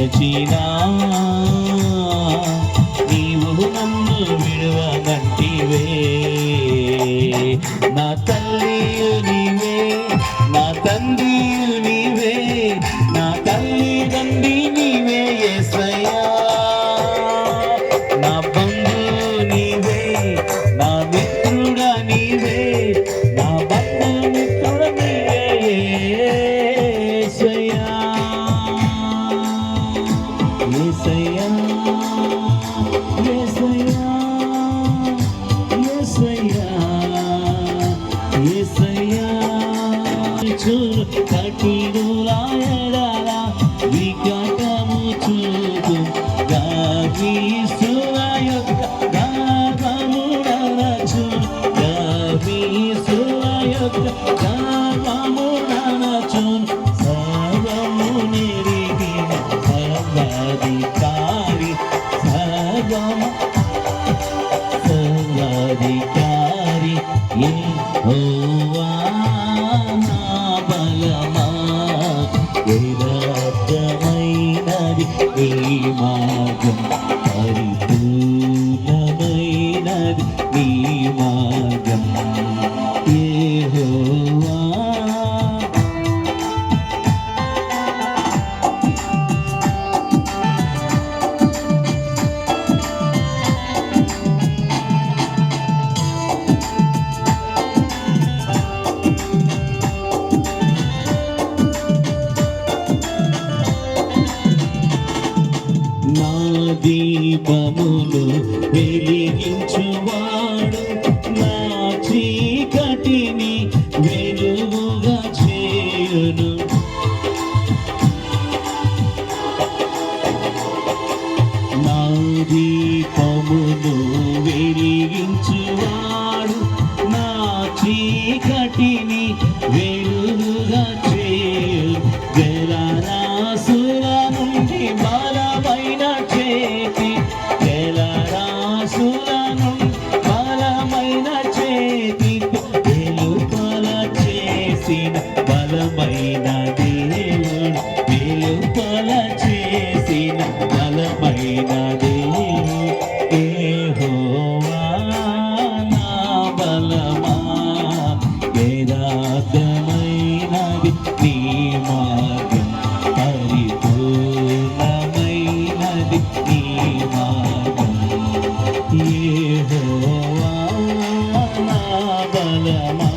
విడచినా నీవు నన్ను విడువనంటివే. నా తల్లియు నీవే, నా తండ్రియు నీవే, నా తల్లి తండ్రి నీవే యేసయ్యా. నా బంధువు నీవే, నా మిత్రుడా నీవే, నా బంధుమిత్రుడా నీవే యేసయ్యా. యేసయ్యా యేసయ్యా యేసయ్యా యేసయ్యా. చూడు కఠినులాయలా వికటము చూపు గావిసులయొక్క గావముడనచు గావిసులయొక్క గావముడనచు సర్వము నెరిగిన సర్వాధికారి సర్వాధికారి యెహోవా నా బలమా. యథార్థమైనది నీ మార్గం, పరిపూర్ణమైనది నీ మార్గం యెహోవా. నా దీపములు వెలిగించువాడు, నా చీకటిని వెలుగుగా చేయును. నా దీపములు వెలిగించువాడు, నా చీకటిని వెలుగుగా చేయును. జలరాశుల నుండి బలమైన చేతి, జలరాశుల నుండి బలమైన చేతి, వెలుపల చేసిన బలమైన దేవుడు, వెలుపల చేసిన బలమైన దేవుడు యెహోవా నా బలమా. యథార్థమైనది నీ మార్గం, పరిపూర్ణమైనది నీ మార్గం యెహోవా నా బలమా.